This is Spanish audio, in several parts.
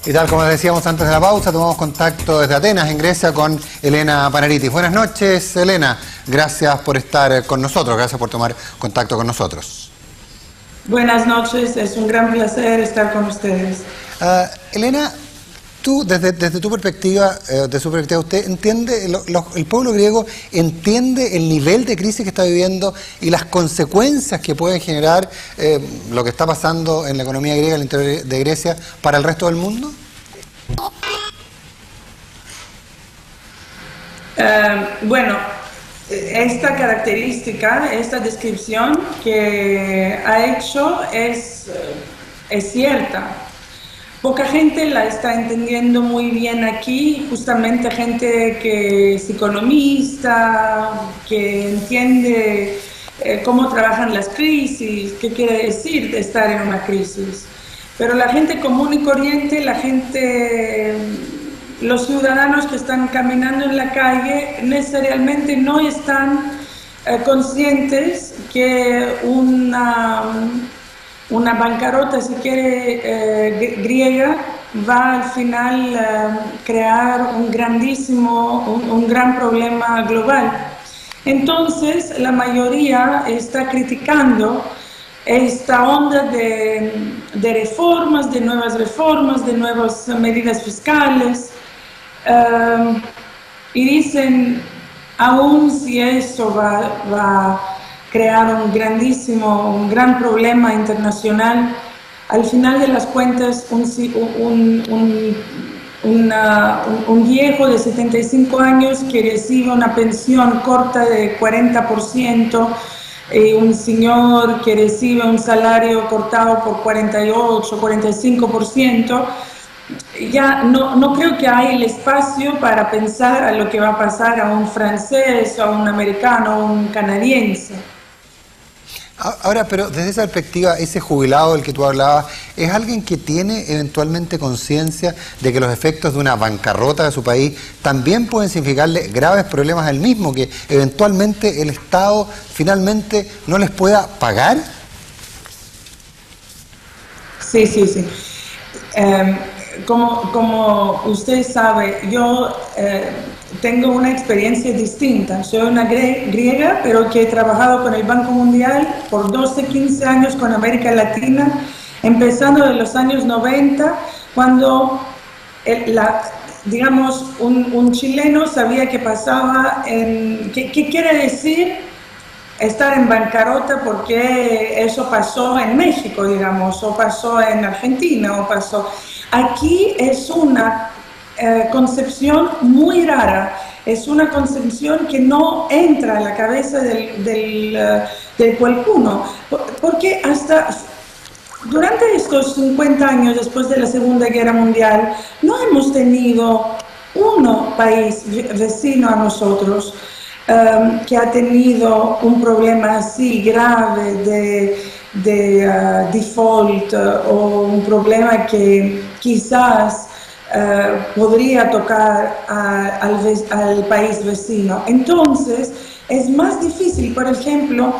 Y tal como les decíamos antes de la pausa, tomamos contacto desde Atenas, en Grecia, con Elena Panaritis. Buenas noches, Elena. Gracias por estar con nosotros, gracias por tomar contacto con nosotros. Buenas noches, es un gran placer estar con ustedes. Elena, tú, desde tu perspectiva, ¿usted entiende, el pueblo griego entiende el nivel de crisis que está viviendo y las consecuencias que puede generar lo que está pasando en la economía griega, en el interior de Grecia, para el resto del mundo? Bueno, esta característica, esta descripción que ha hecho es cierta. Poca gente la está entendiendo muy bien aquí, justamente gente que es economista, que entiende cómo trabajan las crisis, qué quiere decir de estar en una crisis. Pero la gente común y corriente, los ciudadanos que están caminando en la calle necesariamente no están conscientes que una bancarrota, si quiere, griega, va al final crear un gran problema global. Entonces, la mayoría está criticando esta onda de reformas, de nuevas medidas fiscales, y dicen, aún si eso va a crear un gran problema internacional, al final de las cuentas un viejo de 75 años que recibe una pensión corta de 40%, un señor que recibe un salario cortado por 48, 45%, ya no creo que hay el espacio para pensar a lo que va a pasar a un francés, a un americano, a un canadiense. Ahora, pero desde esa perspectiva, ese jubilado del que tú hablabas, ¿es alguien que tiene eventualmente conciencia de que los efectos de una bancarrota de su país también pueden significarle graves problemas al mismo, que eventualmente el Estado finalmente no les pueda pagar? Sí. Como usted sabe, yo tengo una experiencia distinta. Soy una griega, pero que he trabajado con el Banco Mundial por 12, 15 años con América Latina, empezando de los años 90, cuando un chileno sabía qué pasaba, qué quiere decir estar en bancarrota, porque eso pasó en México, digamos, o pasó en Argentina, o pasó... Aquí es una concepción muy rara, es una concepción que no entra en la cabeza del cualquiera, porque hasta durante estos 50 años después de la Segunda Guerra Mundial no hemos tenido un país vecino a nosotros que ha tenido un problema así grave de default, o un problema que quizás podría tocar al país vecino. Entonces es más difícil. Por ejemplo,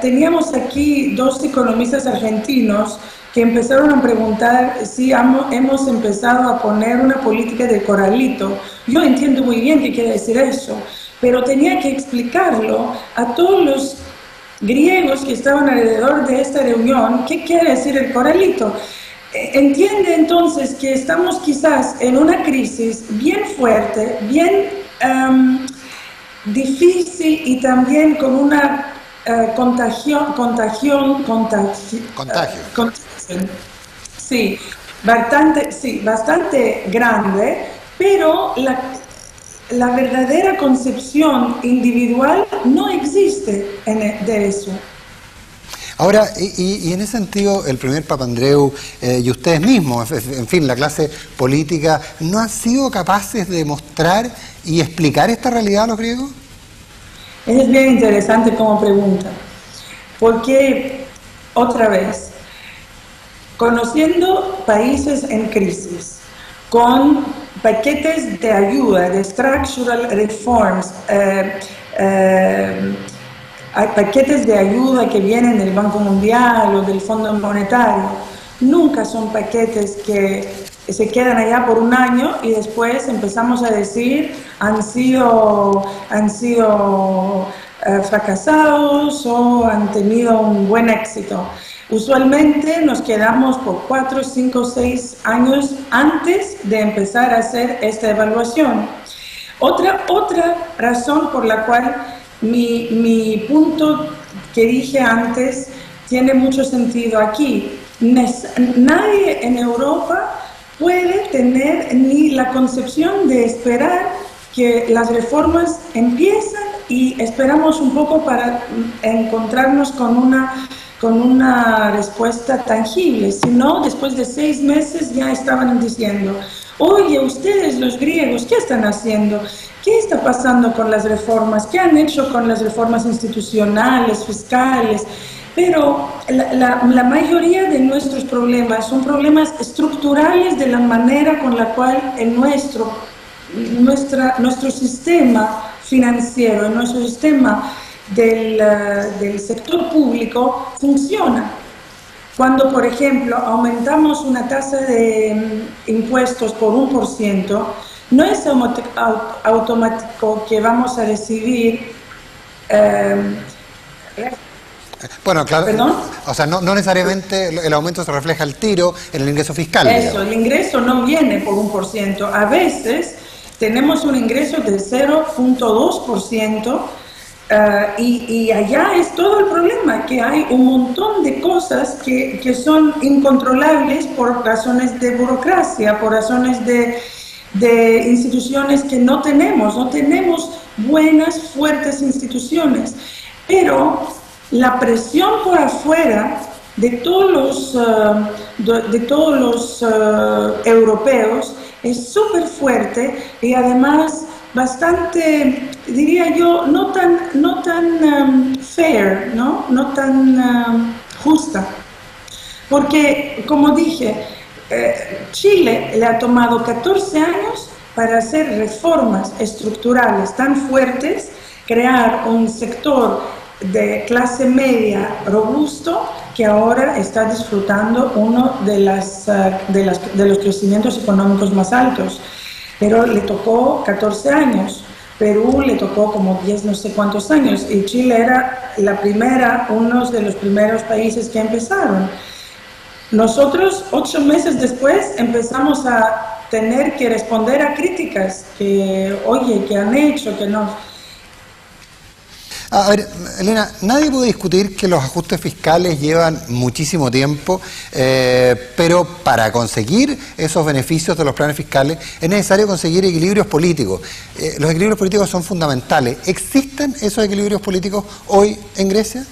teníamos aquí dos economistas argentinos que empezaron a preguntar si hemos empezado a poner una política de corralito. Yo entiendo muy bien qué quiere decir eso, pero tenía que explicarlo a todos los griegos que estaban alrededor de esta reunión, ¿qué quiere decir el corralito? Entiende entonces que estamos quizás en una crisis bien fuerte, bien difícil, y también con una contagio. Sí, bastante grande, pero la verdadera concepción individual no existe de eso. Ahora, y en ese sentido, el primer Papandreou y ustedes mismos, en fin, la clase política, ¿no han sido capaces de mostrar y explicar esta realidad a los griegos? Es bien interesante como pregunta, porque, otra vez, conociendo países en crisis, con paquetes de ayuda, de structural reforms, hay paquetes de ayuda que vienen del Banco Mundial o del Fondo Monetario, nunca son paquetes que se quedan allá por un año y después empezamos a decir han sido fracasados o han tenido un buen éxito. Usualmente nos quedamos por 4, 5, 6 años antes de empezar a hacer esta evaluación. Otra razón por la cual mi punto que dije antes tiene mucho sentido aquí. Nadie en Europa puede tener ni la concepción de esperar que las reformas empiezan y esperamos un poco para encontrarnos con una respuesta tangible, sino después de 6 meses ya estaban diciendo, oye, ustedes los griegos, ¿qué están haciendo? ¿Qué está pasando con las reformas? ¿Qué han hecho con las reformas institucionales, fiscales? Pero la mayoría de nuestros problemas son problemas estructurales de la manera con la cual nuestro sistema financiero, nuestro sistema del sector público funciona. Cuando, por ejemplo, aumentamos una tasa de impuestos por 1%, no es automático que vamos a recibir... Bueno, claro, ¿Perdón? o sea, no necesariamente el aumento se refleja al tiro en el ingreso fiscal. Eso, digamos. el ingreso no viene por 1%. A veces tenemos un ingreso de 0.2%. Y allá es todo el problema, que hay un montón de cosas que son incontrolables por razones de burocracia, por razones de instituciones que no tenemos buenas, fuertes instituciones. Pero la presión por afuera de todos los europeos es súper fuerte y además bastante, diría yo, no tan fair, no tan justa. Porque, como dije, Chile le ha tomado 14 años para hacer reformas estructurales tan fuertes, crear un sector de clase media robusto que ahora está disfrutando uno de los crecimientos económicos más altos. Pero le tocó 14 años, Perú le tocó como 10 no sé cuántos años y Chile era uno de los primeros países que empezaron. Nosotros 8 meses después empezamos a tener que responder a críticas que, oye, que han hecho, que no... A ver, Elena, nadie puede discutir que los ajustes fiscales llevan muchísimo tiempo, pero para conseguir esos beneficios de los planes fiscales es necesario conseguir equilibrios políticos. Los equilibrios políticos son fundamentales. ¿Existen esos equilibrios políticos hoy en Grecia?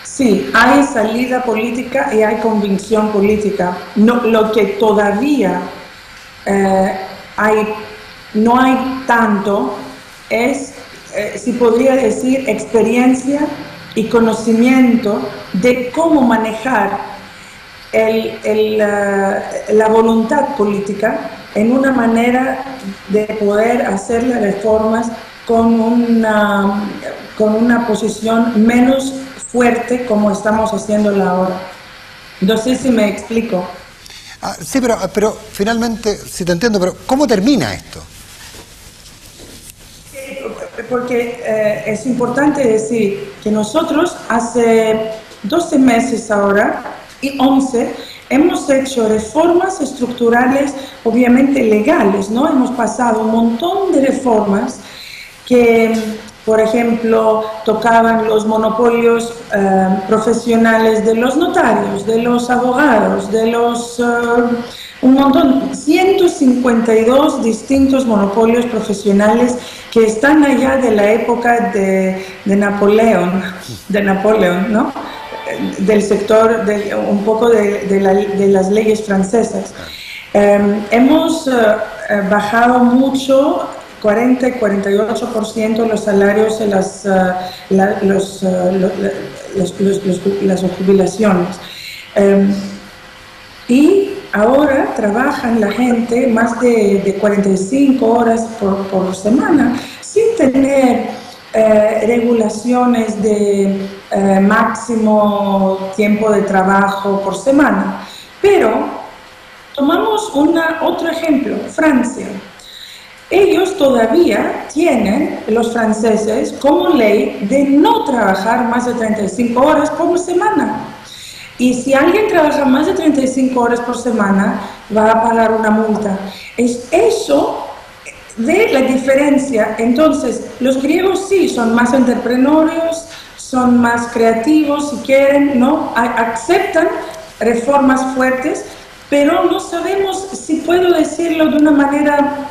Sí, hay salida política y hay convicción política. Lo que todavía no hay tanto es... si podría decir, experiencia y conocimiento de cómo manejar la voluntad política en una manera de poder hacer las reformas con una posición menos fuerte como estamos haciéndola ahora. No sé si me explico. Sí, pero finalmente, si te entiendo, pero ¿cómo termina esto? Porque es importante decir que nosotros hace 12 meses ahora y 11 hemos hecho reformas estructurales, obviamente legales, ¿no? Hemos pasado un montón de reformas que, por ejemplo, tocaban los monopolios profesionales de los notarios, de los abogados, de los... un montón, 152 distintos monopolios profesionales que están allá de la época de Napoleón, ¿no? Del sector, un poco de las leyes francesas. Hemos bajado mucho, 40 y 48% los salarios de las jubilaciones. Y ahora trabajan la gente más de 45 horas por semana sin tener regulaciones de máximo tiempo de trabajo por semana. Pero Tomamos otro ejemplo, Francia. Ellos todavía tienen, los franceses, como ley de no trabajar más de 35 horas por semana. Y si alguien trabaja más de 35 horas por semana, va a pagar una multa. Es eso de la diferencia. Entonces, los griegos sí son más entreprenarios, son más creativos, si quieren, ¿no? Aceptan reformas fuertes, pero no sabemos, si puedo decirlo de una manera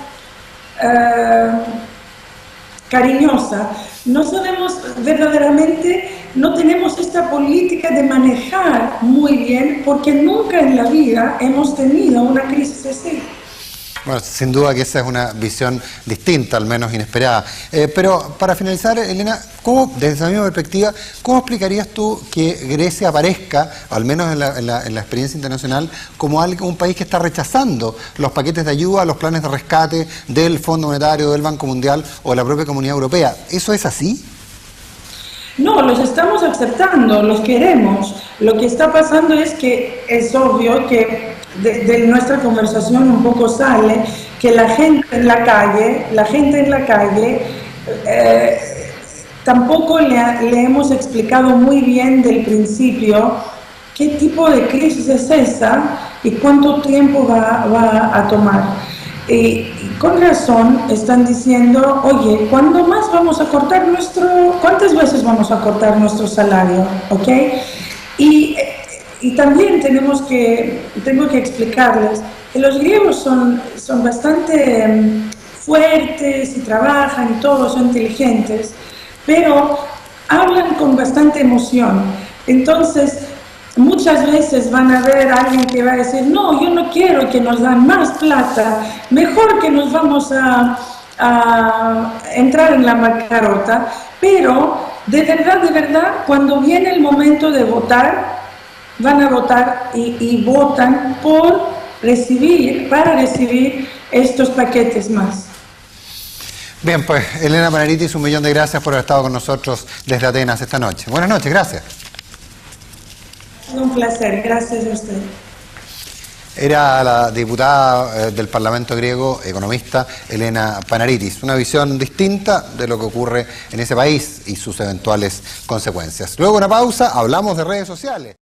cariñosa, no sabemos verdaderamente, no tenemos esta política de manejar muy bien, porque nunca en la vida hemos tenido una crisis así. Bueno, sin duda que esa es una visión distinta, al menos inesperada. Pero para finalizar, Elena, desde esa misma perspectiva, ¿cómo explicarías tú que Grecia aparezca, al menos en la experiencia internacional, como un país que está rechazando los paquetes de ayuda, los planes de rescate del Fondo Monetario, del Banco Mundial o de la propia Comunidad Europea? ¿Eso es así? No, los estamos aceptando, los queremos. Lo que está pasando es que es obvio que de nuestra conversación un poco sale que la gente en la calle, tampoco le hemos explicado muy bien del principio qué tipo de crisis es esa y cuánto tiempo va a tomar. Y con razón están diciendo, oye, ¿cuántas veces vamos a cortar nuestro salario? ¿Ok? Y también tengo que explicarles que los griegos son bastante fuertes y trabajan y todos son inteligentes, pero hablan con bastante emoción. Entonces, muchas veces van a ver a alguien que va a decir, no, yo no quiero que nos dan más plata, mejor que nos vamos a entrar en la bancarrota, pero de verdad, cuando viene el momento de votar, van a votar y votan para recibir estos paquetes más. Bien, pues Elena Panaritis, 1.000.000 de gracias por haber estado con nosotros desde Atenas esta noche. Buenas noches, gracias. Un placer, gracias a usted. Era la diputada del Parlamento griego, economista, Elena Panaritis. Una visión distinta de lo que ocurre en ese país y sus eventuales consecuencias. Luego de una pausa, hablamos de redes sociales.